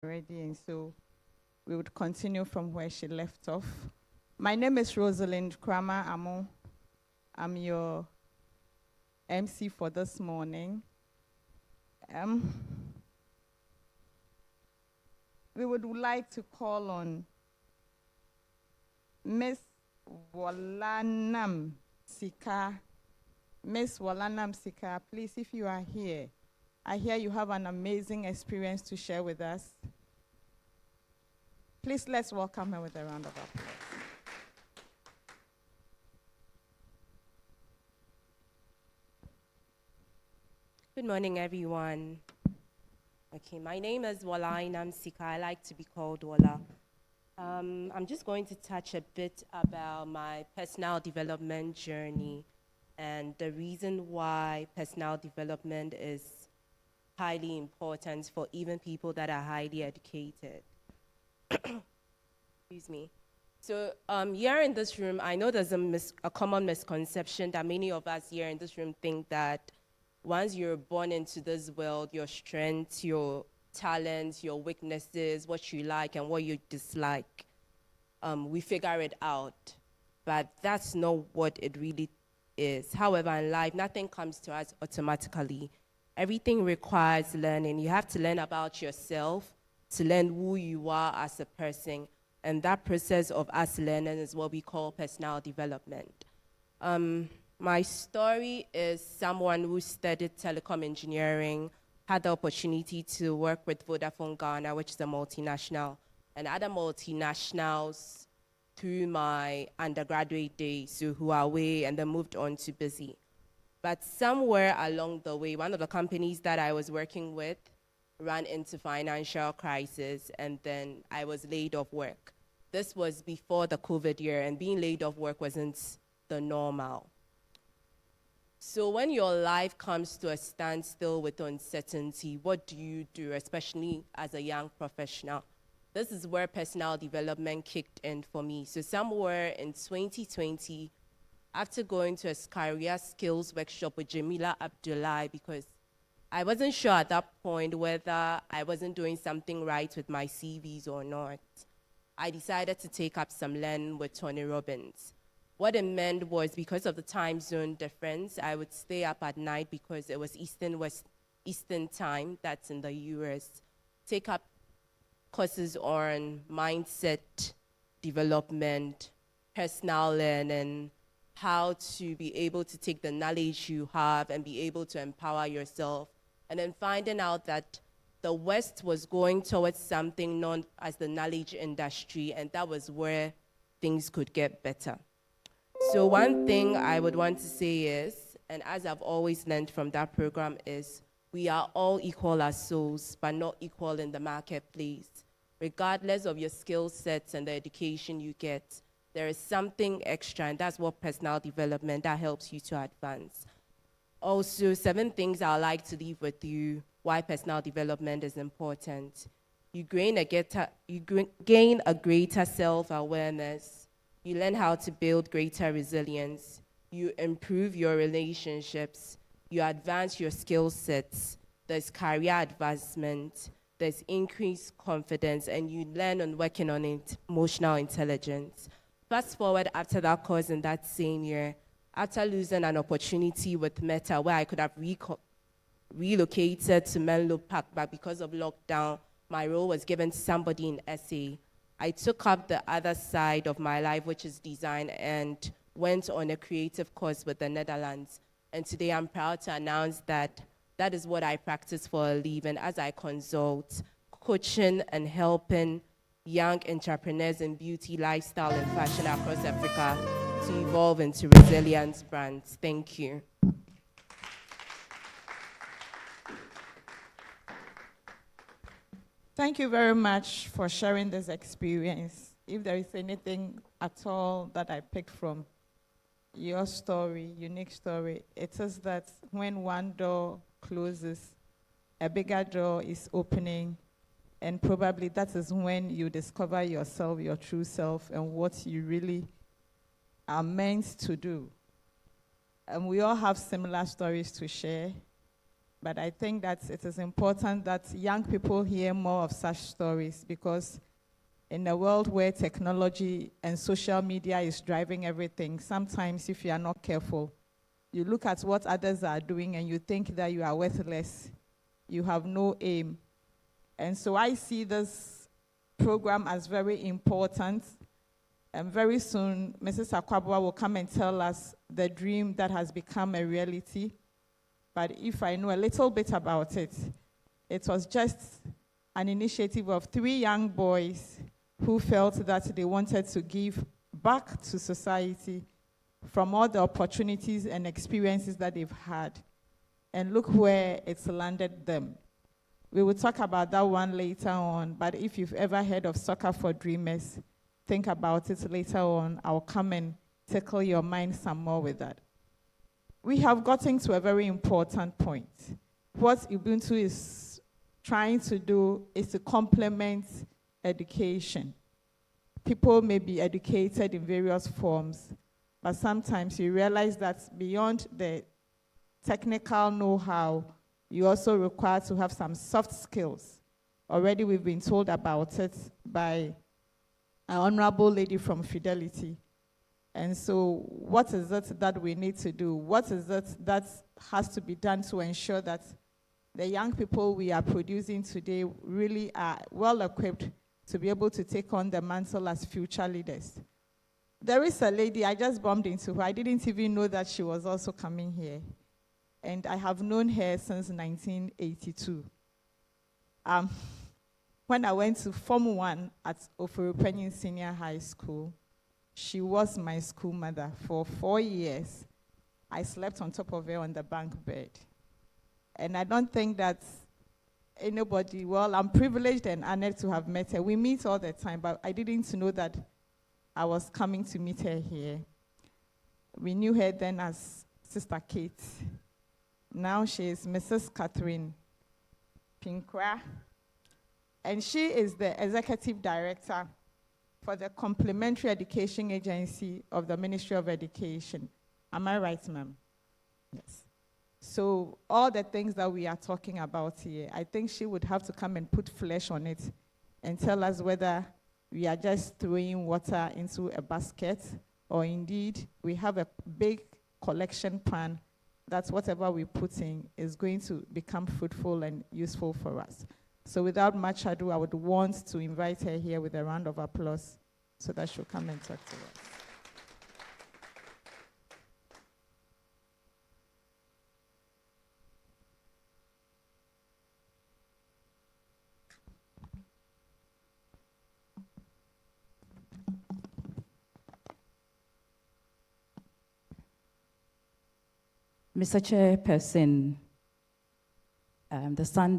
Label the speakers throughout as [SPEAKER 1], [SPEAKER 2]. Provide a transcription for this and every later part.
[SPEAKER 1] already, and so we would continue from where she left off. My name is Rosalind Kramer Amo. I'm your MC for this morning. Um, we would like to call on Miss Walanam Sika. Miss Walanam Sika, please, if you are here, I hear you have an amazing experience to share with us. Please let's welcome her with a round of applause.
[SPEAKER 2] Good morning, everyone. Okay, my name is Walai Namsika. I like to be called Wala. I'm just going to touch a bit about my personal development journey and the reason why personal development is highly important for even people that are highly educated. Excuse me. So here in this room, I know there's a common misconception that many of us here in this room think that once you're born into this world, your strengths, your talents, your weaknesses, what you like and what you dislike, we figure it out. But that's not what it really is. However, in life, nothing comes to us automatically. Everything requires learning. You have to learn about yourself, to learn who you are as a person. And that process of us learning is what we call personal development. My story is someone who studied telecom engineering, had the opportunity to work with Vodafone Ghana, which is a multinational, and other multinationals through my undergraduate days, so Huawei, and then moved on to Busy. But somewhere along the way, one of the companies that I was working with ran into financial crisis, and then I was laid off work. This was before the COVID year, and being laid off work wasn't the normal. So when your life comes to a standstill with uncertainty, what do you do, especially as a young professional? This is where personal development kicked in for me. So somewhere in 2020, after going to a career skills workshop with Jamila Abdullahi, because I wasn't sure at that point whether I wasn't doing something right with my CVs or not, I decided to take up some learning with Tony Robbins. What it meant was, because of the time zone difference, I would stay up at night because it was Eastern time, that's in the US, take up courses on mindset development, personal learning, how to be able to take the knowledge you have and be able to empower yourself. And then finding out that the West was going towards something known as the knowledge industry, and that was where things could get better. So one thing I would want to say is, and as I've always learned from that program, is we are all equal as souls, but not equal in the marketplace. Regardless of your skill sets and the education you get, there is something extra, and that's what personal development, that helps you to advance. Also, 7 things I'd like to leave with you, why personal development is important. You gain a greater self-awareness. You learn how to build greater resilience. You improve your relationships. You advance your skill sets. There's career advancement. There's increased confidence, and you learn on working on emotional intelligence. Fast forward after that course in that same year, after losing an opportunity with Meta where I could have relocated to Menlo Park, but because of lockdown, my role was given to somebody in SA. I took up the other side of my life, which is design, and went on a creative course with the Netherlands. And today I'm proud to announce that that is what I practice for a living as I consult, coaching and helping young entrepreneurs in beauty, lifestyle, and fashion across Africa to evolve into resilient brands. Thank you.
[SPEAKER 1] Thank you very much for sharing this experience. If there is anything at all that I picked from your story, unique story, it is that when one door closes, a bigger door is opening, and probably that is when you discover yourself, your true self, and what you really are meant to do. And we all have similar stories to share. But I think that it is important that young people hear more of such stories, because in a world where technology and social media is driving everything, sometimes if you are not careful, you look at what others are doing and you think that you are worthless. You have no aim. And so I see this program as very important. And very soon, Mrs. Akwabwa will come and tell us the dream that has become a reality. But if I know a little bit about it, it was just an initiative of 3 young boys who felt that they wanted to give back to society from all the opportunities and experiences that they've had. And look where it's landed them. We will talk about that one later on, but if you've ever heard of Soccer for Dreamers, think about it later on. I'll come and tickle your mind some more with that. We have gotten to a very important point. What Ubuntu is trying to do is to complement education. People may be educated in various forms, but sometimes you realize that beyond the technical know-how, you also require to have some soft skills. Already we've been told about it by an honorable lady from Fidelity. And so what is it that we need to do? What is it that has to be done to ensure that the young people we are producing today really are well equipped to be able to take on the mantle as future leaders? There is a lady, I just bumped into her. I didn't even know that she was also coming here. And I have known her since 1982. When I went to Form 1 at Ofurupenyin Senior High School, she was my school mother. For 4 years, I slept on top of her on the bunk bed. And I don't think that anybody, well, I'm privileged and honored to have met her. We meet all the time, but I didn't know that I was coming to meet her here. We knew her then as Sister Kate. Now she is Mrs. Catherine Pinkra, and she is the Executive Director for the Complementary Education Agency of the Ministry of Education. Am I right, ma'am? Yes. So all the things that we are talking about here, I think she would have to come and put flesh on it and tell us whether we are just throwing water into a basket, or indeed we have a big collection plan that whatever we put in is going to become fruitful and useful for us. So without much ado, I would want to invite her here with a round of applause so that she'll come and talk to us.
[SPEAKER 3] Mr. Chairperson,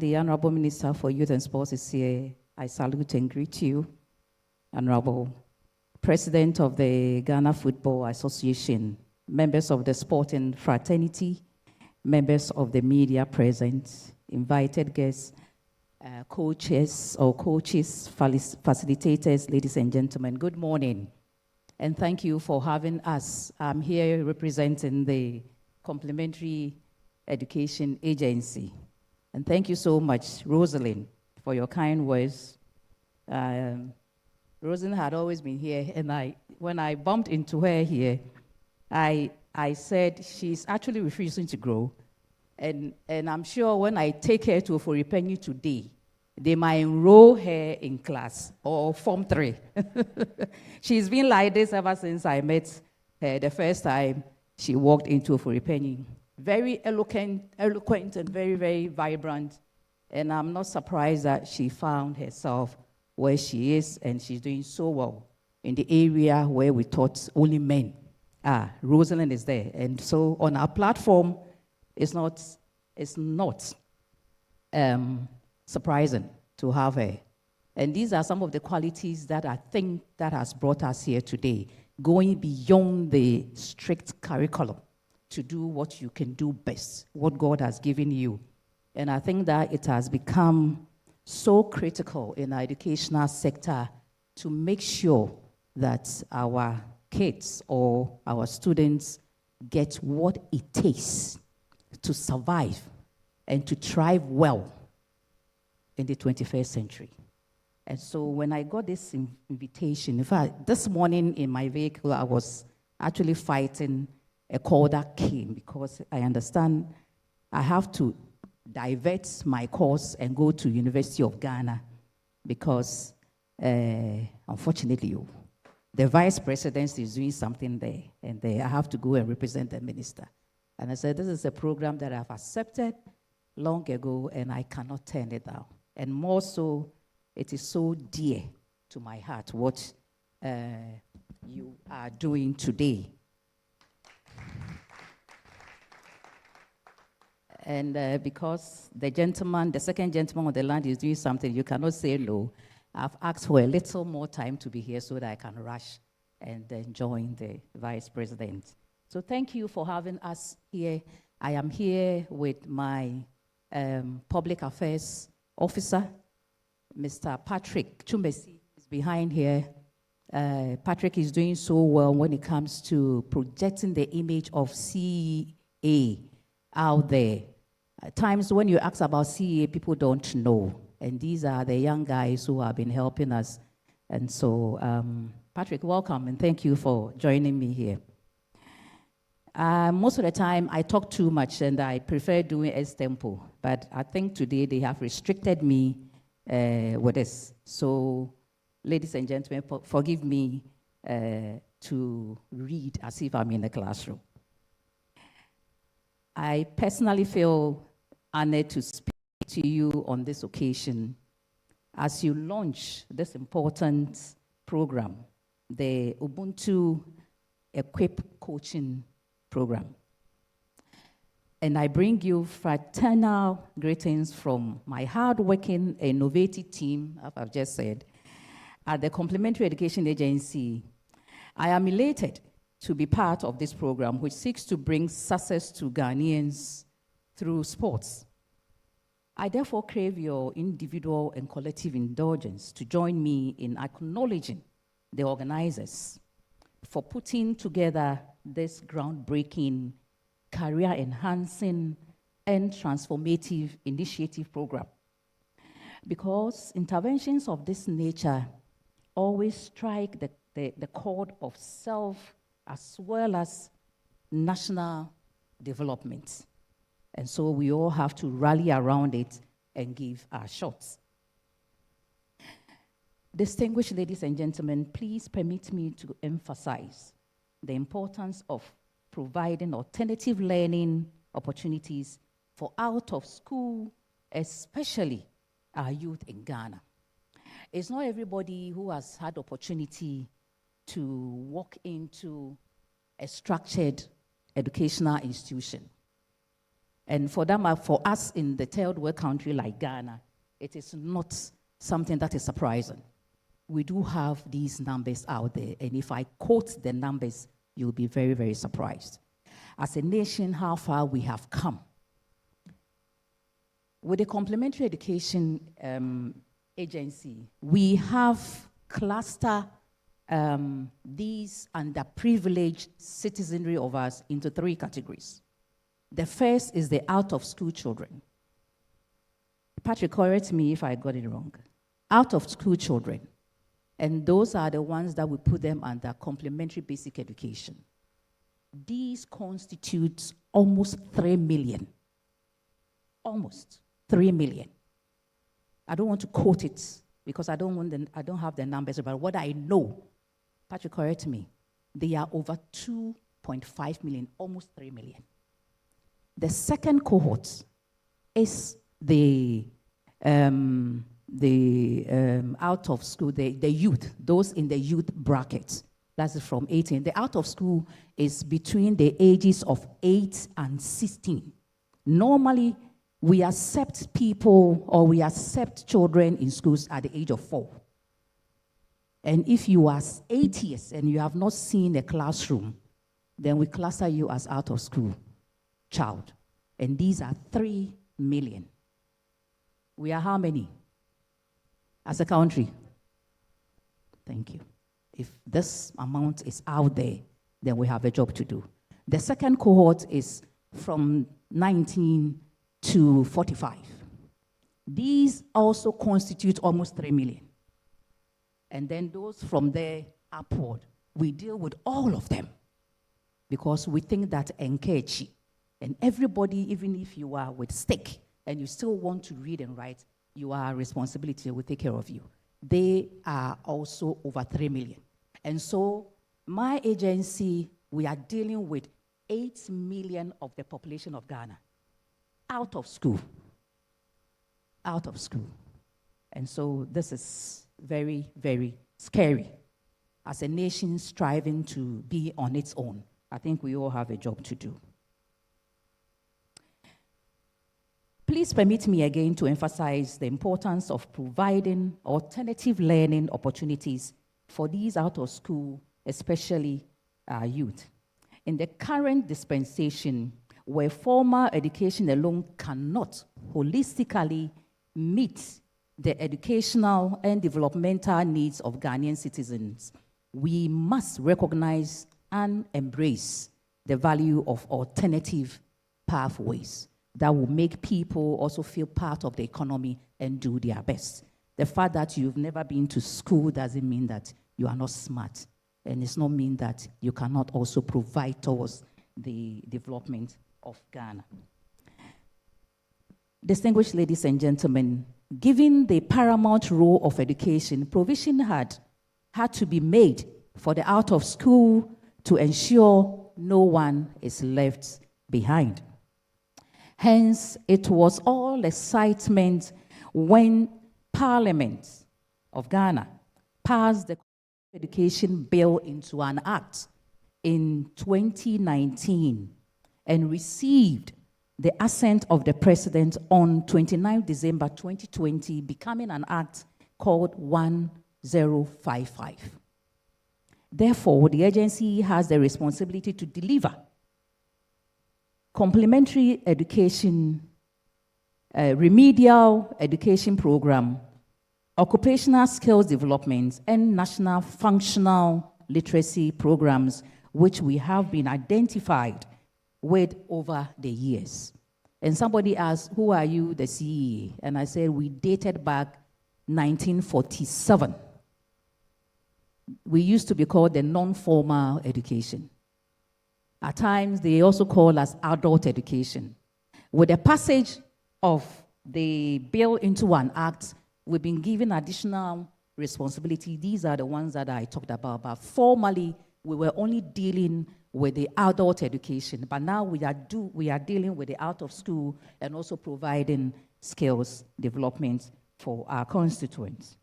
[SPEAKER 3] the Honorable Minister for Youth and Sports is here. I salute and greet you. Honorable President of the Ghana Football Association, members of the sporting fraternity, members of the media present, invited guests, coaches, facilitators, ladies and gentlemen, good morning. And thank you for having us. I'm here representing the Complementary Education Agency. And thank you so much, Rosalind, for your kind words. Rosalind had always been here, and when I bumped into her here, I said she's actually refusing to grow. And I'm sure when I take her to Oforipenyi today, they might enroll her in class or Form 3. She's been like this ever since I met her the first time she walked into Oforipenyi. Very eloquent and very, very vibrant. And I'm not surprised that she found herself where she is, and she's doing so well in the area where we thought only men are. Rosalind is there. And so on our platform, it's not surprising to have her. And these are some of the qualities that I think that has brought us here today, going beyond the strict curriculum to do what you can do best, what God has given you. And I think that it has become so critical in our educational sector to make sure that our kids or our students get what it takes to survive and to thrive well in the 21st century. And so when I got this invitation, in fact, this morning in my vehicle, I was actually fighting a call that came because I understand I have to divert my course and go to University of Ghana because, unfortunately, the vice president is doing something there, and I have to go and represent the minister. And I said, this is a program that I've accepted long ago, and I cannot turn it down. And more so, it is so dear to my heart what you are doing today. And because the second gentleman on the land is doing something, you cannot say no. I've asked for a little more time to be here so that I can rush and then join the vice president. So thank you for having us here. I am here with my public affairs officer, Mr. Patrick Chumesi is behind here. Patrick is doing so well when it comes to projecting the image of CEA out there. At times when you ask about CEA, people don't know. And these are the young guys who have been helping us. And so, Patrick, welcome, and thank you for joining me here. Most of the time, I talk too much, and I prefer doing extempo. But I think today they have restricted me with this. So, ladies and gentlemen, forgive me to read as if I'm in a classroom. I personally feel honored to speak to you on this occasion as you launch this important program, the Ubuntu Equip Coaching Program. And I bring you fraternal greetings from my hardworking, innovative team, as I've just said, at the Complementary Education Agency. I am elated to be part of this program, which seeks to bring success to Ghanaians through sports. I therefore crave your individual and collective indulgence to join me in acknowledging the organizers for putting together this groundbreaking, career-enhancing, and transformative initiative program. Because interventions of this nature always strike the chord of self as well as national development. And so we all have to rally around it and give our shots. Distinguished ladies and gentlemen, please permit me to emphasize the importance of providing alternative learning opportunities for out of school, especially our youth in Ghana. It's not everybody who has had opportunity to walk into a structured educational institution. And for us in the third world country like Ghana, it is not something that is surprising. We do have these numbers out there, and if I quote the numbers, you'll be very, very surprised. As a nation, how far we have come. With the Complementary Education Agency, we have clustered these underprivileged citizenry of us into 3 categories. The first is the out-of-school children. Patrick, correct me if I got it wrong. Out-of-school children. And those are the ones that we put them under complementary basic education. These constitute almost 3 million. Almost 3 million. I don't want to quote it because I don't have the numbers, but what I know, Patrick, correct me, they are over 2.5 million, almost 3 million. The second cohort is the out of school, the youth, those in the youth brackets. That's from 18. The out of school is between the ages of 8 and 16. Normally, we accept people or we accept children in schools at the age of 4. And if you are 8 years and you have not seen a classroom, then we cluster you as out of school child. And these are 3 million. We are how many as a country? Thank you. If this amount is out there, then we have a job to do. The second cohort is from 19 to 45. These also constitute almost 3 million. And then those from there upward, we deal with all of them because we think that enkechi, and everybody, even if you are with stick and you still want to read and write, you are a responsibility, will take care of you. They are also over 3 million. And so my agency, we are dealing with 8 million of the population of Ghana out of school. Out of school. And so this is very, very scary. As a nation striving to be on its own, I think we all have a job to do. Please permit me again to emphasize the importance of providing alternative learning opportunities for these out of school, especially youth. In the current dispensation, where formal education alone cannot holistically meet the educational and developmental needs of Ghanaian citizens, we must recognize and embrace the value of alternative pathways that will make people also feel part of the economy and do their best. The fact that you've never been to school doesn't mean that you are not smart, and it's not mean that you cannot also provide towards the development of Ghana. Distinguished ladies and gentlemen, given the paramount role of education, provision had to be made for the out of school to ensure no one is left behind. Hence, it was all excitement when Parliament of Ghana passed the education bill into an act in 2019 and received the assent of the President on 29 December 2020, becoming an act called 1055. Therefore, the agency has the responsibility to deliver complementary education, remedial education program, occupational skills development, and national functional literacy programs, which we have been identified with over the years. And somebody asked, who are you, the CEA? And I said, we dated back 1947. We used to be called the non-formal education. At times, they also call us adult education. With the passage of the bill into an act, we've been given additional responsibility. These are the ones that I talked about. But formally, we were only dealing with the adult education. But now we are dealing with the out of school and also providing skills development for our constituents.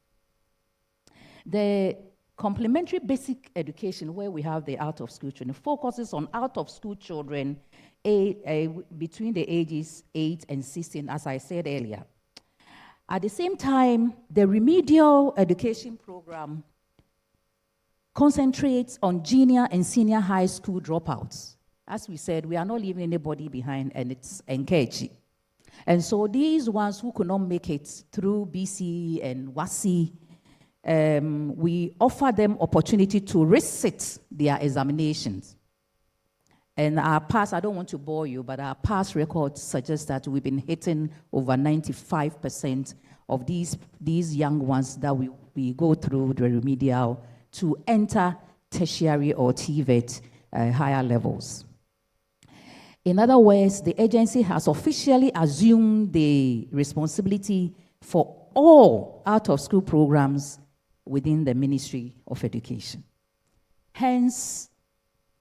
[SPEAKER 3] The complementary basic education, where we have the out of school children, focuses on out of school children between the ages 8 and 16, as I said earlier. At the same time, the remedial education program concentrates on junior and senior high school dropouts. As we said, we are not leaving anybody behind, and it's encouraging. And so these ones who could not make it through BC and WASI, we offer them opportunity to resit their examinations. And our past, I don't want to bore you, but our past record suggests that we've been hitting over 95% of these young ones that we go through the remedial to enter tertiary or TVET higher levels. In other words, the agency has officially assumed the responsibility for all out-of-school programs within the Ministry of Education. Hence,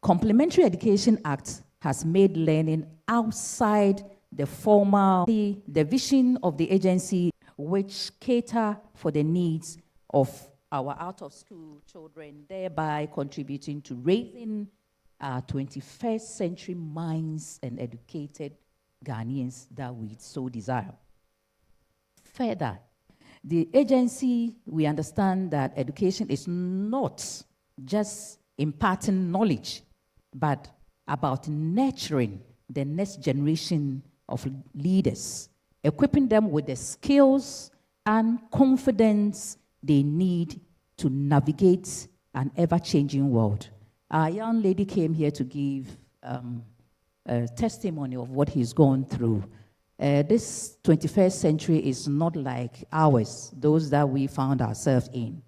[SPEAKER 3] Complementary Education Act has made learning outside the formal, the vision of the agency, which cater for the needs of our out-of-school children, thereby contributing to raising 21st century minds and educated Ghanaians that we so desire. Further, the agency, we understand that education is not just imparting knowledge, but about nurturing the next generation of leaders, equipping them with the skills and confidence they need to navigate an ever-changing world. Our young lady came here to give a testimony of what he's gone through. This 21st century is not like ours, those that we found ourselves in.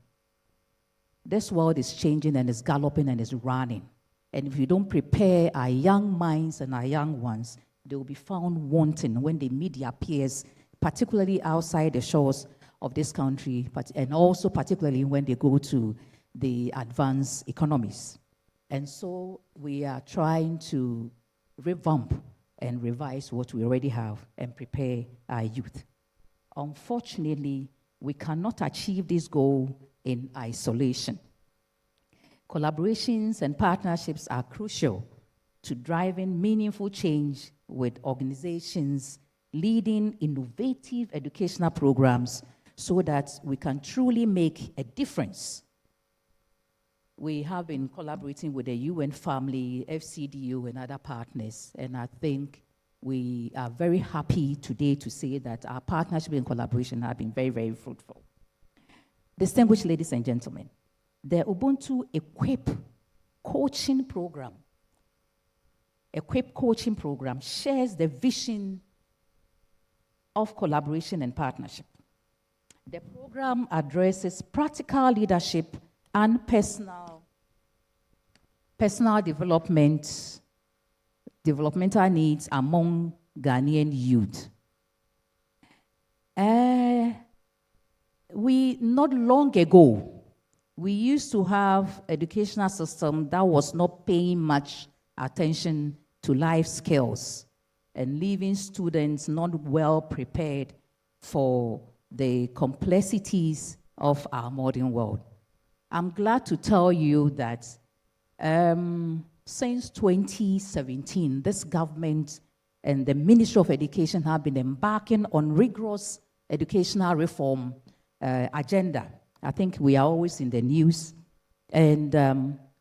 [SPEAKER 3] This world is changing and is galloping and is running. And if you don't prepare our young minds and our young ones, they will be found wanting when they meet their peers, particularly outside the shores of this country, and also particularly when they go to the advanced economies. And so we are trying to revamp and revise what we already have and prepare our youth. Unfortunately, we cannot achieve this goal in isolation. Collaborations and partnerships are crucial to driving meaningful change with organizations leading innovative educational programs so that we can truly make a difference. We have been collaborating with the UN family, FCDU, and other partners, and I think we are very happy today to say that our partnership and collaboration have been very, very fruitful. Distinguished ladies and gentlemen, the Ubuntu Equip coaching program shares the vision of collaboration and partnership. The program addresses practical leadership and personal developmental needs among Ghanaian youth. Not long ago, we used to have educational system that was not paying much attention to life skills and leaving students not well prepared for the complexities of our modern world. I'm glad to tell you that since 2017, this government and the Ministry of Education have been embarking on rigorous educational reform agenda. I think we are always in the news, and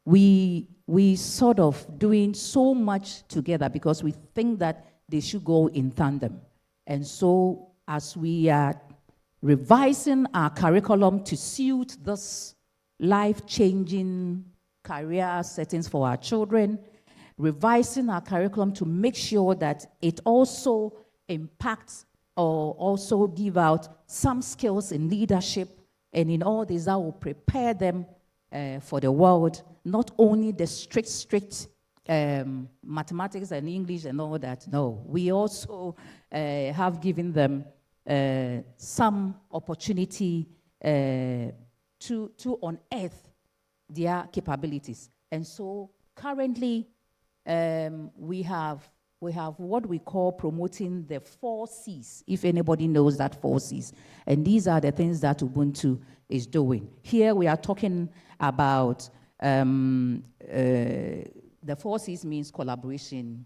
[SPEAKER 3] we sort of doing so much together because we think that they should go in tandem. And so as we are revising our curriculum to suit this life-changing career settings for our children, revising our curriculum to make sure that it also impacts or also give out some skills in leadership, and in all this that will prepare them for the world, not only the strict mathematics and English and all that. No, we also have given them some opportunity to unearth their capabilities. And so currently we have what we call promoting the 4 C's, if anybody knows that 4 C's. And these are the things that Ubuntu is doing. Here we are talking about the 4 C's means collaboration,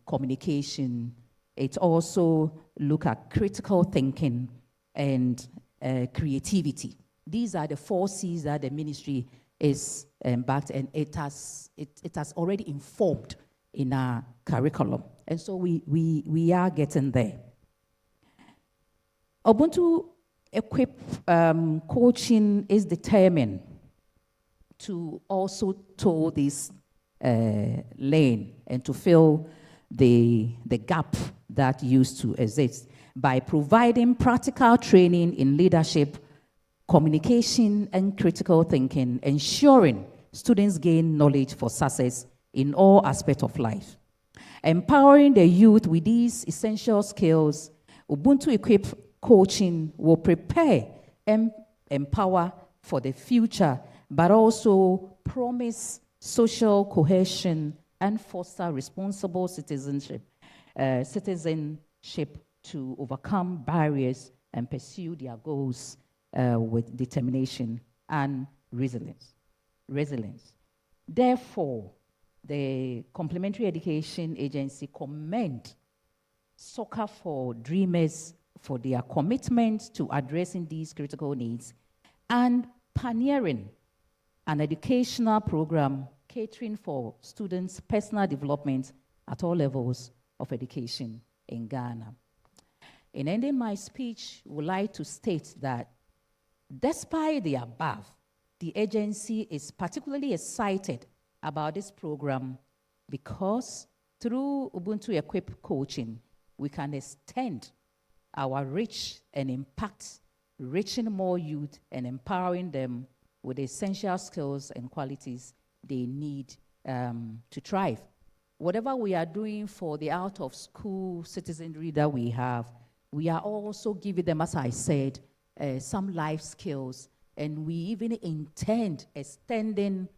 [SPEAKER 3] communication. It also look at critical thinking and creativity. These are the 4 C's that the ministry is embarked, and it has already informed in our curriculum. And so we are getting there. Ubuntu Equip coaching is determined to also toe this lane and to fill the gap that used to exist by providing practical training in leadership, communication, and critical thinking, ensuring students gain knowledge for success in all aspects of life. Empowering the youth with these essential skills, Ubuntu Equip coaching will prepare and empower for the future, but also promise social cohesion and foster responsible citizenship to overcome barriers and pursue their goals with determination and resilience. Therefore, the Complementary Education Agency commend Soccer for Dreamers for their commitment to addressing these critical needs and pioneering an educational program catering for students' personal development at all levels of education in Ghana. In ending my speech, I would like to state that despite the above, the agency is particularly excited about this program because through Ubuntu Equip coaching, we can extend our reach and impact, reaching more youth and empowering them with the essential skills and qualities they need to thrive. Whatever we are doing for the out-of-school citizenry that we have, we are also giving them, as I said, some life skills, and we even intend extending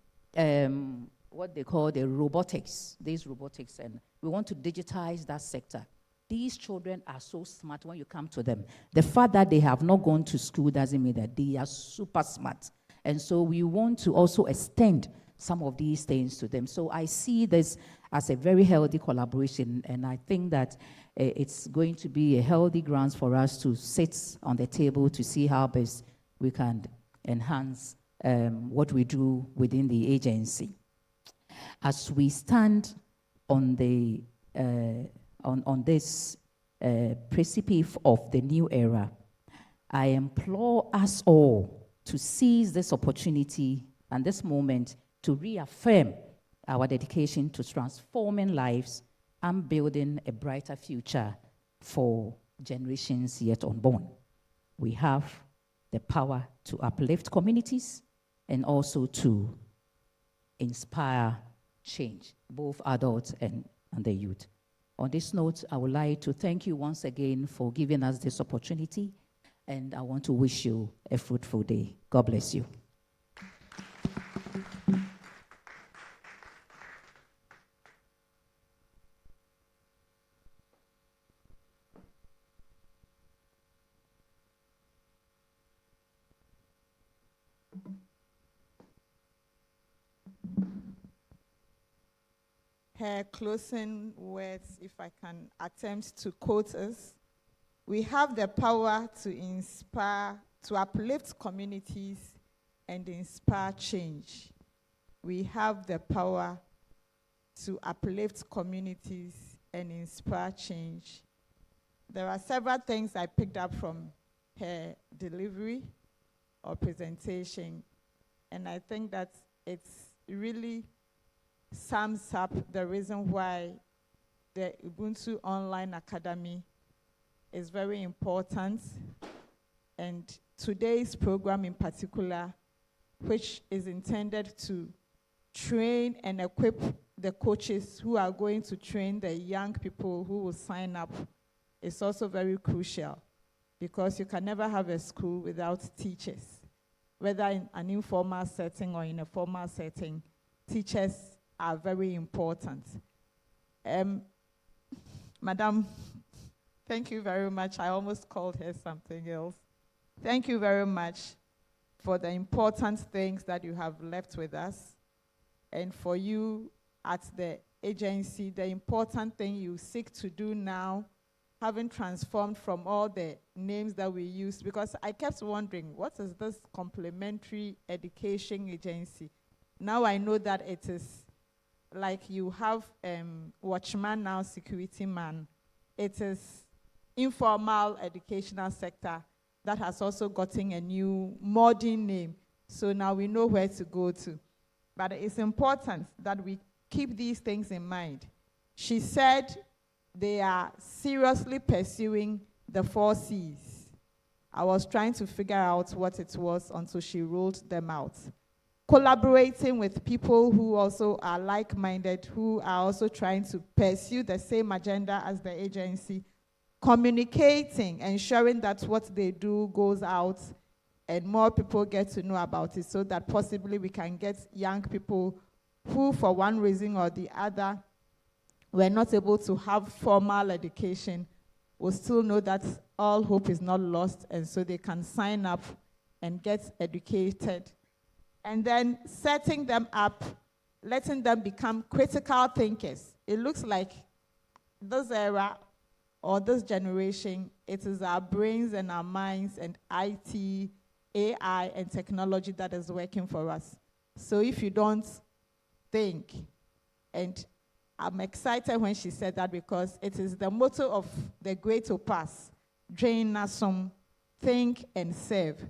[SPEAKER 3] what they call the robotics, and we want to digitize that sector. These children are so smart when you come to them. The fact that they have not gone to school doesn't mean that they are super smart. And so we want to also extend some of these things to them. So I see this as a very healthy collaboration, and I think that it's going to be a healthy grounds for us to sit on the table to see how best we can enhance what we do within the agency. As we stand on the on this precipice of the new era, I implore us all to seize this opportunity and this moment to reaffirm our dedication to transforming lives and building a brighter future for generations yet unborn. We have the power to uplift communities and also to inspire change, both adults and the youth. On this note, I would like to thank you once again for giving us this opportunity, and I want to wish you a fruitful day. God bless you.
[SPEAKER 1] Her closing words, if I can attempt to quote us: we have the power to inspire, to uplift communities and inspire change. We have the power to uplift communities and inspire change. There are several things I picked up from her delivery or presentation, and I think that it's really sums up the reason why the Ubuntu Online Academy is very important, and today's program in particular, which is intended to train and equip the coaches who are going to train the young people who will sign up, is also very crucial, because you can never have a school without teachers. Whether in an informal setting or in a formal setting, teachers are very important. Madam, thank you very much. I almost called her something else. Thank you very much for the important things that you have left with us. And for you at the agency, the important thing you seek to do now, having transformed from all the names that we used, because I kept wondering, what is this complementary education agency? Now I know that it is like you have watchman now, security man. It is informal educational sector that has also gotten a new modern name. So now we know where to go to. But it's important that we keep these things in mind. She said they are seriously pursuing the 4 C's. I was trying to figure out what it was until she rolled them out. Collaborating with people who also are like-minded, who are also trying to pursue the same agenda as the agency. Communicating, ensuring that what they do goes out and more people get to know about it, so that possibly we can get young people who, for one reason or the other, were not able to have formal education, will still know that all hope is not lost, and so they can sign up and get educated. And then setting them up, letting them become critical thinkers. It looks like this era or this generation, it is our brains and our minds and IT, AI, and technology that is working for us. So if you don't think, and I'm excited when she said that, because it is the motto of the Great Opas, Drain Nasum, think and serve.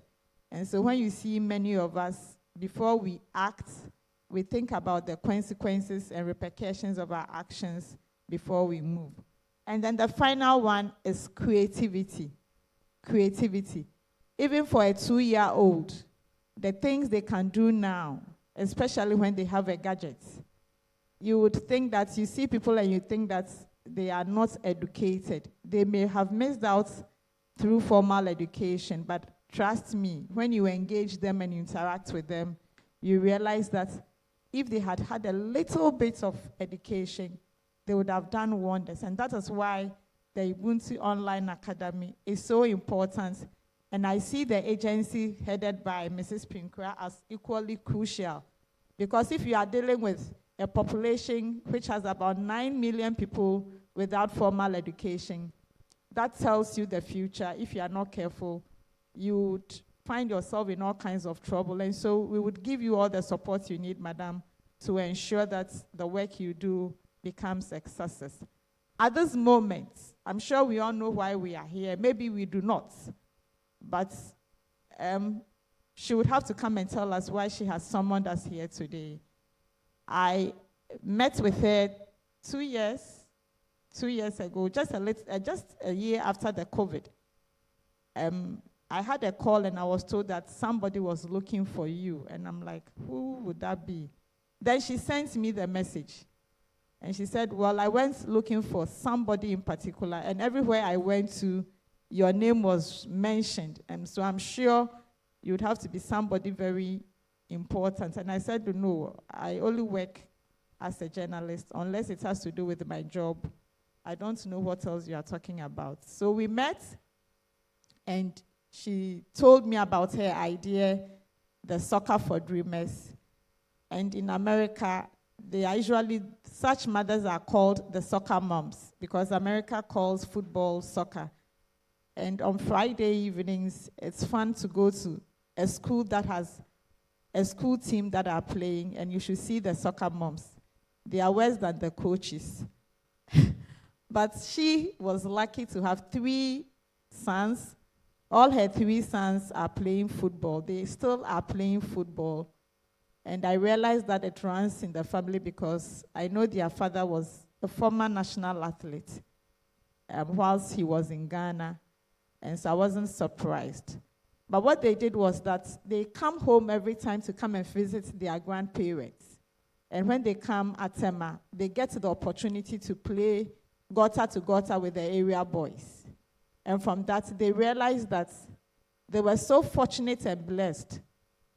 [SPEAKER 1] And so when you see many of us, before we act, we think about the consequences and repercussions of our actions before we move. And then the final one is creativity. Creativity. Even for a 2-year-old, the things they can do now, especially when they have a gadget, you would think that you see people and you think that they are not educated. They may have missed out through formal education, but trust me, when you engage them and interact with them, you realize that if they had had a little bit of education, they would have done wonders. And that is why the Ubuntu Online Academy is so important. And I see the agency headed by Mrs. Pinkra as equally crucial. Because if you are dealing with a population which has about 9 million people without formal education, that tells you the future. If you are not careful, you would find yourself in all kinds of trouble. And so we would give you all the support you need, madam, to ensure that the work you do becomes a success. At this moment, I'm sure we all know why we are here. Maybe we do not. But she would have to come and tell us why she has summoned us here today. I met with her 2 years ago, just a year after the COVID. I had a call and I was told that somebody was looking for you. And I'm like, who would that be? Then she sent me the message. And she said, well, I went looking for somebody in particular. And everywhere I went to, your name was mentioned. And so I'm sure you'd have to be somebody very important. And I said, no, I only work as a journalist unless it has to do with my job. I don't know what else you are talking about. So we met, and she told me about her idea, the Soccer for Dreamers. And in America, they are usually, such mothers are called the soccer moms, because America calls football soccer. And on Friday evenings, it's fun to go to a school that has a school team that are playing, and you should see the soccer moms. They are worse than the coaches. But she was lucky to have 3 sons. All her 3 sons are playing football. They still are playing football. And I realized that it runs in the family because I know their father was a former national athlete whilst he was in Ghana. And so I wasn't surprised. But what they did was that they come home every time to come and visit their grandparents. And when they come at Tema, they get the opportunity to play gutter to gutter with the area boys. And from that, they realized that they were so fortunate and blessed,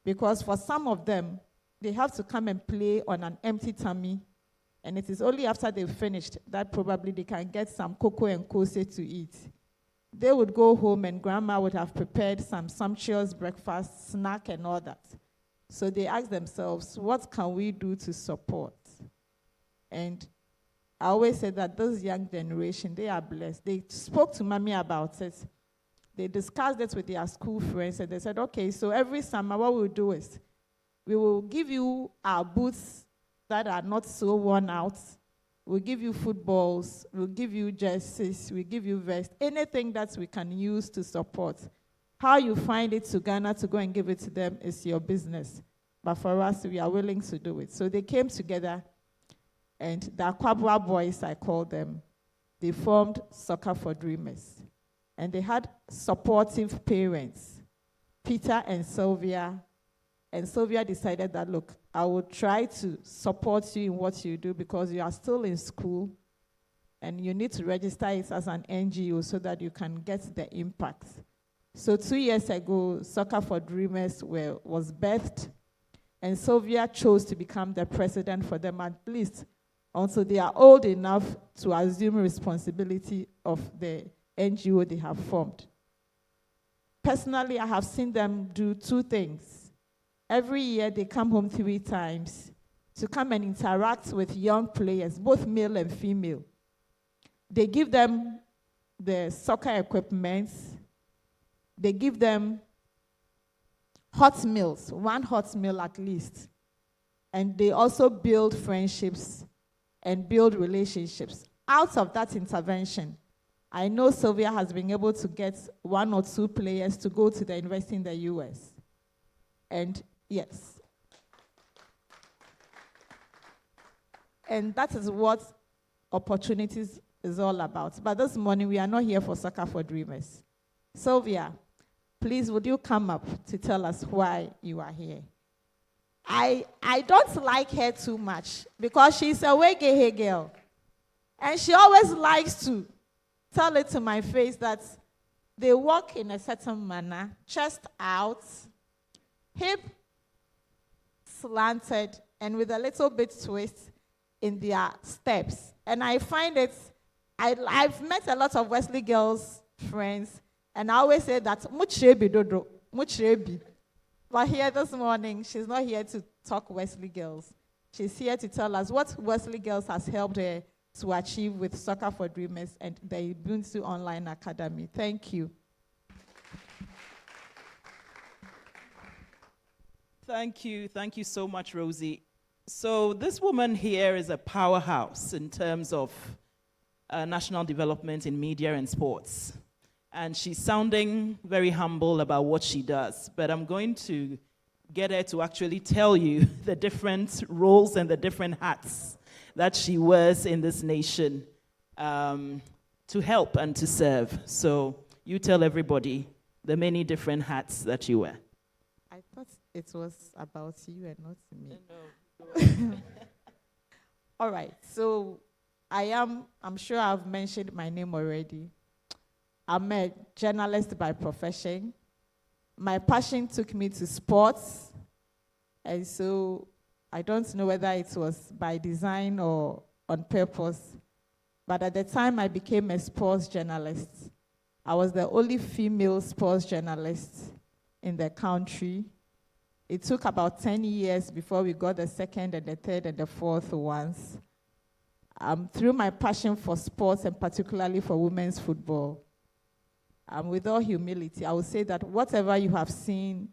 [SPEAKER 1] because for some of them, they have to come and play on an empty tummy, and it is only after they've finished that probably they can get some cocoa and kose to eat. They would go home and grandma would have prepared some sumptuous breakfast, snack, and all that. So they asked themselves, what can we do to support? And I always say that this young generation, they are blessed. They spoke to mommy about it. They discussed it with their school friends, and they said, okay, so every summer what we'll do is we will give you our boots that are not so worn out. We'll give you footballs. We'll give you jerseys. We'll give you vests. Anything that we can use to support. How you find it to Ghana to go and give it to them is your business. But for us, we are willing to do it. So they came together, and the Akwabwa boys, I call them, they formed Soccer for Dreamers. And they had supportive parents, Peter and Sylvia. And Sylvia decided that, look, I will try to support you in what you do because you are still in school and you need to register it as an NGO so that you can get the impact. So 2 years ago, Soccer for Dreamers was birthed, and Sylvia chose to become the president for them, at least until they are old enough to assume responsibility of the NGO they have formed. Personally, I have seen them do 2 things. Every year, they come home 3 times to come and interact with young players, both male and female. They give them the soccer equipment. They give them hot meals, 1 hot meal at least. And they also build friendships and build relationships. Out of that intervention, I know Sylvia has been able to get 1 or 2 players to go to the university in the US. And yes. And that is what opportunities is all about. But this morning, we are not here for Soccer for Dreamers. Sylvia, please, would you come up to tell us why you are here? I don't like her too much because she's a Wege girl. And she always likes to tell it to my face that they walk in a certain manner, chest out, hip slanted, and with a little bit twist in their steps. And I find it, I've met a lot of Wesley girls friends, and I always say that, muchrebi dodo, muchrebi. But here this morning, she's not here to talk Wesley girls. She's here to tell us what Wesley girls has helped her to achieve with Soccer for Dreamers and the Ubuntu Online Academy. Thank you.
[SPEAKER 4] Thank you. Thank you so much, Rosie. So this woman here is a powerhouse in terms of national development in media and sports. And she's sounding very humble about what she does. But I'm going to get her to actually tell you the different roles and the different hats that she wears in this nation to help and to serve. So you tell everybody the many different hats that you wear.
[SPEAKER 1] I thought it was about you and not me.
[SPEAKER 4] No.
[SPEAKER 1] All right, so I'm sure I've mentioned my name already. I'm a journalist by profession. My passion took me to sports, and so I don't know whether it was by design or on purpose, but at the time I became a sports journalist. I was the only female sports journalist in the country. It took about 10 years before we got the second and the third and the fourth ones. Through my passion for sports and particularly for women's football, with all humility, I would say that whatever you have seen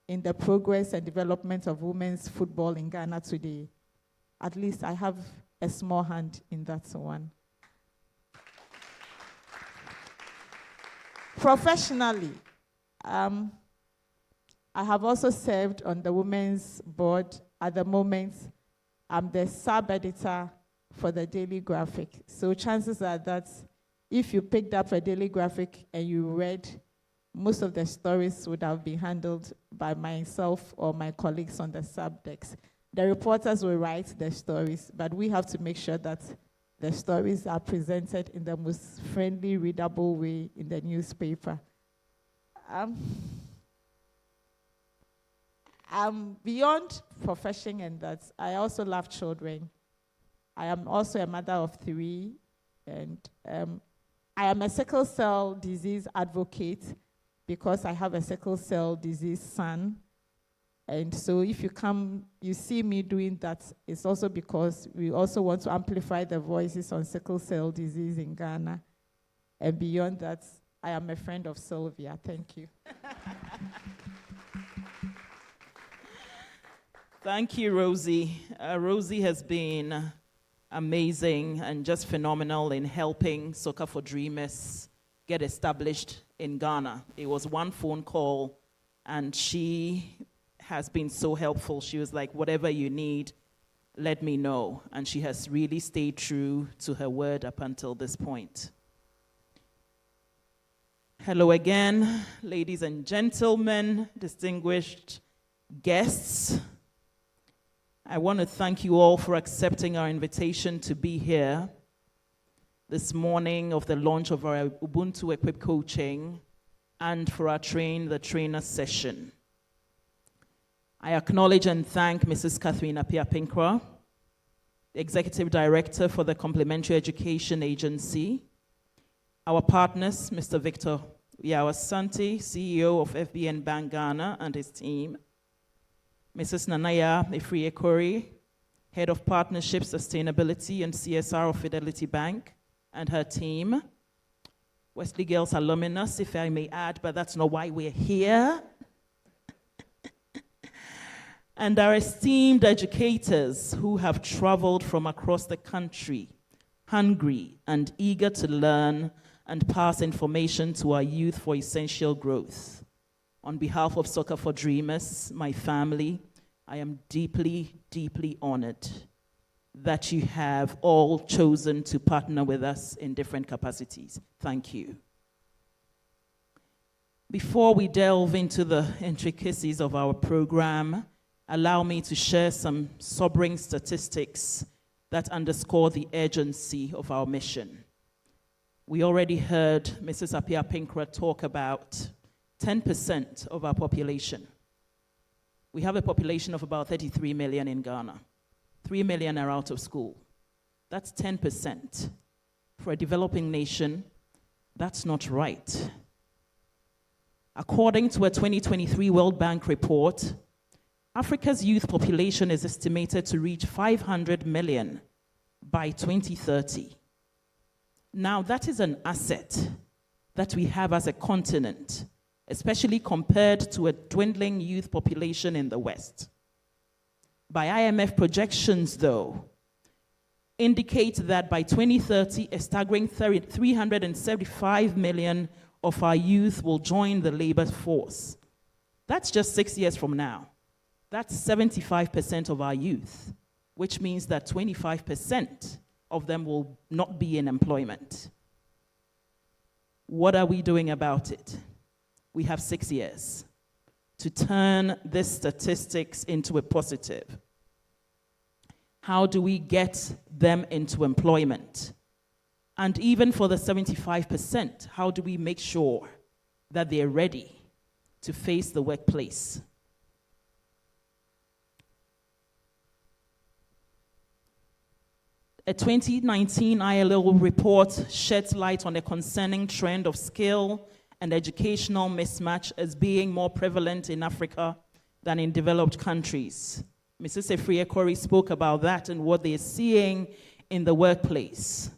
[SPEAKER 1] in the progress and development of women's football in Ghana today, at least I have a small hand in that one. Professionally, I have also served on the Women's Board. At the moment, I'm the sub-editor for the Daily Graphic. So chances are that if you picked up a Daily Graphic and you read, most of the stories would have been handled by myself or my colleagues on the subdesk. The reporters will write the stories, but we have to make sure that the stories are presented in the most friendly, readable way in the newspaper. Beyond profession and that, I also love children. I am also a mother of 3, and I am a sickle cell disease advocate because I have a sickle cell disease son. And so if you see me doing that, it's also because we also want to amplify the voices on sickle cell disease in Ghana. And beyond that, I am a friend of Sylvia. Thank you.
[SPEAKER 4] Thank you, Rosie. Rosie has been amazing and just phenomenal in helping Soccer for Dreamers get established in Ghana. It was one phone call, and she has been so helpful. She was like, whatever you need, let me know. And she has really stayed true to her word up until this point. Hello again, ladies and gentlemen, distinguished guests. I want to thank you all for accepting our invitation to be here this morning of the launch of our Ubuntu Equip coaching and for our Train the Trainer session. I acknowledge and thank Mrs. Catherine Apia-Pinkra, the Executive Director for the Complementary Education Agency, our partners, Mr. Victor Yawasanti, CEO of FBN Bank Ghana and his team, Mrs. Nanaya Ifriekori, Head of Partnership, Sustainability and CSR of Fidelity Bank and her team, Wesley Girls alumnus, if I may add, but that's not why we're here, and our esteemed educators who have traveled from across the country, hungry and eager to learn and pass information to our youth for essential growth. On behalf of Soccer for Dreamers, my family, I am deeply, deeply honored that you have all chosen to partner with us in different capacities. Thank you. Before we delve into the intricacies of our program, allow me to share some sobering statistics that underscore the urgency of our mission. We already heard Mrs. Apia Pinkra talk about 10% of our population. We have a population of about 33 million in Ghana. 3 million are out of school. That's 10%. For a developing nation, that's not right. According to a 2023 World Bank report, Africa's youth population is estimated to reach 500 million by 2030. Now, that is an asset that we have as a continent, especially compared to a dwindling youth population in the West. By IMF projections, though, indicate that by 2030, a staggering 375 million of our youth will join the labor force. That's just 6 years from now. That's 75% of our youth, which means that 25% of them will not be in employment. What are we doing about it? We have 6 years to turn these statistics into a positive. How do we get them into employment? And even for the 75%, how do we make sure that they're ready to face the workplace? A 2019 ILO report sheds light on a concerning trend of skill and educational mismatch as being more prevalent in Africa than in developed countries. Mrs. Efriekori spoke about that and what they're seeing in the workplace.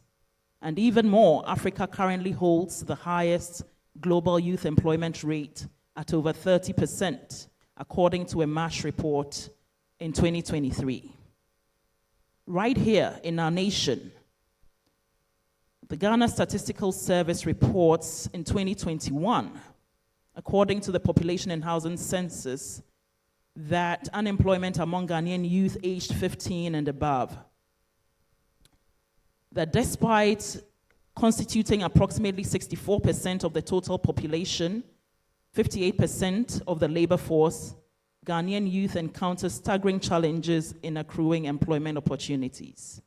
[SPEAKER 4] And even more, Africa currently holds the highest global youth employment rate at over 30%, according to a MASH report in 2023. Right here in our nation, the Ghana Statistical Service reports in 2021, according to the Population and Housing Census, that unemployment among Ghanaian youth aged 15 and above, that despite constituting approximately 64% of the total population, 58% of the labor force, Ghanaian youth encounter staggering challenges in accruing employment opportunities.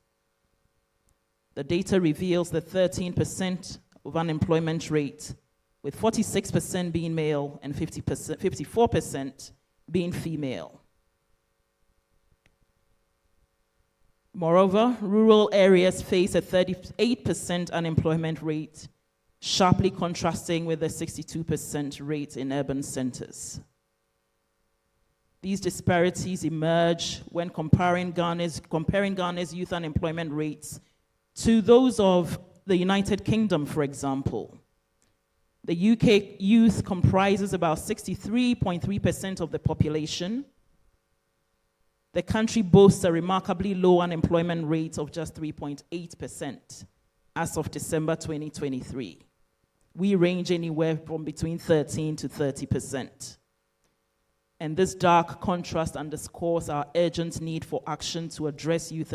[SPEAKER 4] The data reveals the 13% of unemployment rate, with 46% being male and 54% being female. Moreover, rural areas face a 38% unemployment rate, sharply contrasting with the 62% rate in urban centers. These disparities emerge when comparing Ghana's youth unemployment rates to those of the United Kingdom, for example. The UK youth comprises about 63.3% of the population. The country boasts a remarkably low unemployment rate of just 3.8% as of December 2023. We range anywhere from between 13 to 30%. And this dark contrast underscores our urgent need for action to address youth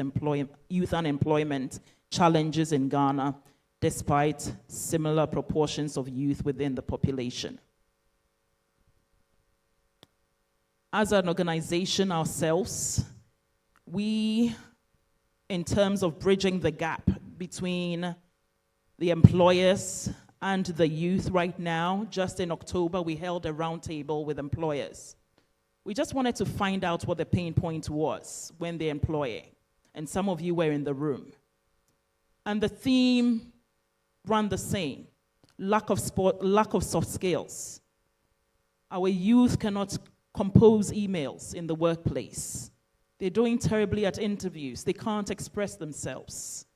[SPEAKER 4] unemployment challenges in Ghana, despite similar proportions of youth within the population. As an organization ourselves, we, in terms of bridging the gap between the employers and the youth right now, just in October, we held a roundtable with employers. We just wanted to find out what the pain point was when they're employing, and some of you were in the room. And the theme ran the same: lack of soft skills. Our youth cannot compose emails in the workplace. They're doing terribly at interviews. They can't express themselves.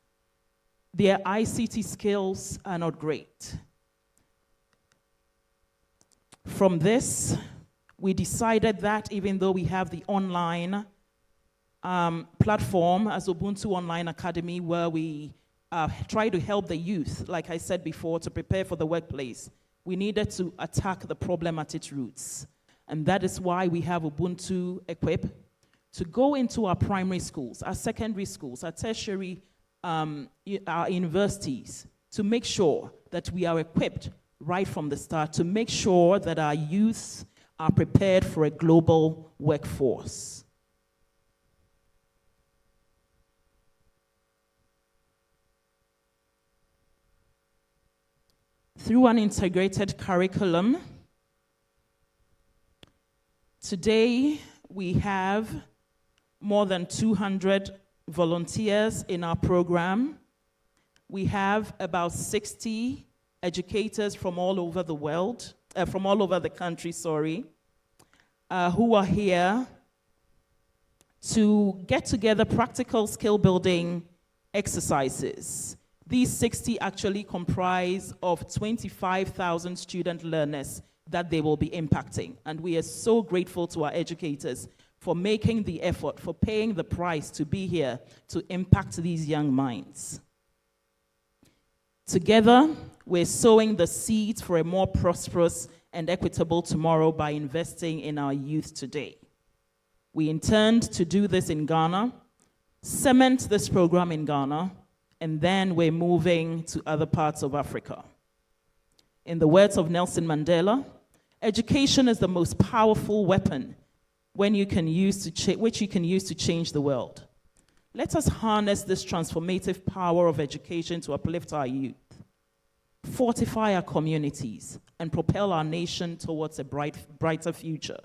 [SPEAKER 4] Their ICT skills are not great. From this, we decided that even though we have the online platform as Ubuntu Online Academy, where we try to help the youth, like I said before, to prepare for the workplace, we needed to attack the problem at its roots. And that is why we have Ubuntu Equip, to go into our primary schools, our secondary schools, our tertiary, our universities, to make sure that we are equipped right from the start, to make sure that our youths are prepared for a global workforce. Through an integrated curriculum, today we have more than 200 volunteers in our program. We have about 60 educators from all over the world, from all over the country, who are here to get together practical skill building exercises. These 60 actually comprise of 25,000 student learners that they will be impacting. And we are so grateful to our educators for making the effort, for paying the price to be here to impact these young minds. Together, we're sowing the seeds for a more prosperous and equitable tomorrow by investing in our youth today. We intend to do this in Ghana, cement this program in Ghana, and then we're moving to other parts of Africa. In the words of Nelson Mandela, education is the most powerful weapon which you can use to change the world. Let us harness this transformative power of education to uplift our youth, fortify our communities, and propel our nation towards a brighter future.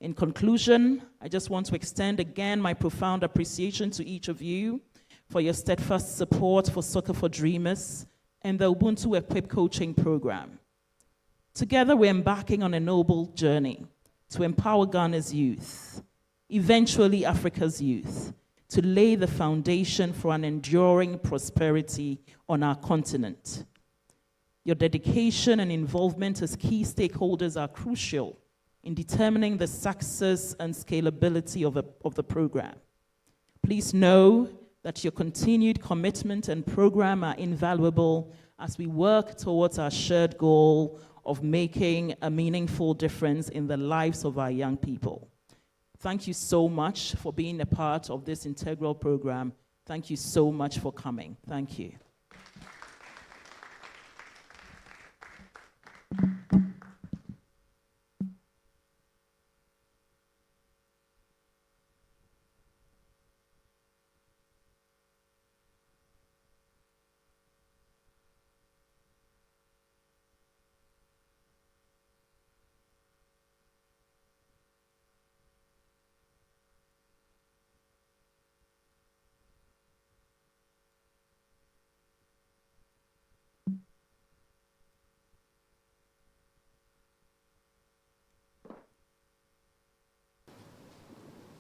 [SPEAKER 4] In conclusion, I just want to extend again my profound appreciation to each of you for your steadfast support for Soccer for Dreamers and the Ubuntu Equip Coaching Program. Together, we're embarking on a noble journey to empower Ghana's youth, eventually Africa's youth, to lay the foundation for an enduring prosperity on our continent. Your dedication and involvement as key stakeholders are crucial in determining the success and scalability of the program. Please know that your continued commitment and program are invaluable as we work towards our shared goal of making a meaningful difference in the lives of our young people. Thank you so much for being a part of this integral program. Thank you so much for coming. Thank you.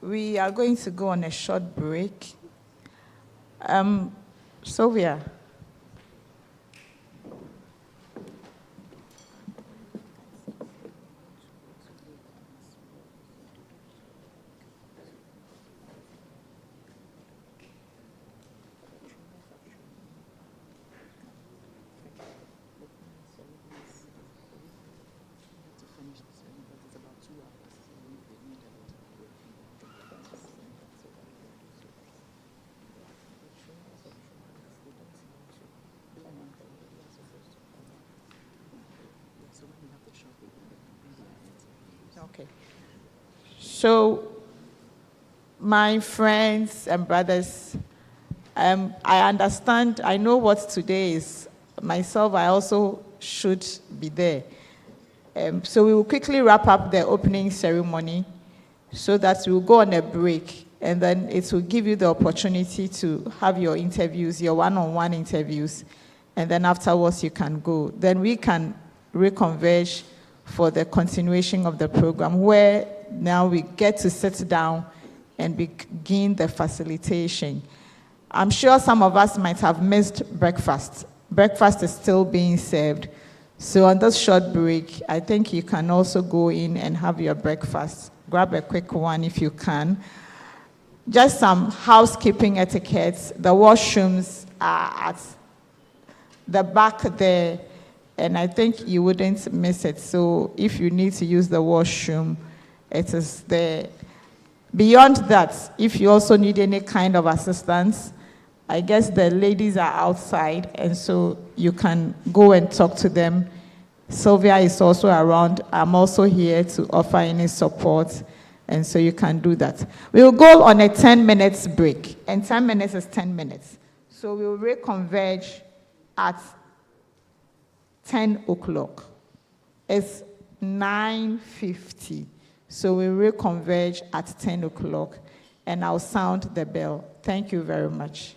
[SPEAKER 1] We are going to go on a short break. Sylvia. Okay. So, my friends and brothers, I understand, I know what today is. Myself, I also should be there. So we will quickly wrap up the opening ceremony so that we will go on a break, and then it will give you the opportunity to have your interviews, your one-on-one interviews, and then afterwards you can go. Then we can reconverge for the continuation of the program, where now we get to sit down and begin the facilitation. I'm sure some of us might have missed breakfast. Breakfast is still being served. So on this short break, I think you can also go in and have your breakfast. Grab a quick one if you can. Just some housekeeping etiquettes. The washrooms are at the back there, and I think you wouldn't miss it. So if you need to use the washroom, it is there. Beyond that, if you also need any kind of assistance, I guess the ladies are outside, and so you can go and talk to them. Sylvia is also around. I'm also here to offer any support, and so you can do that. We will go on a 10 minutes break, and 10 minutes is 10 minutes. So we will reconverge at 10 o'clock. It's 9:50. So we will reconverge at 10 o'clock, and I'll sound the bell. Thank you very much.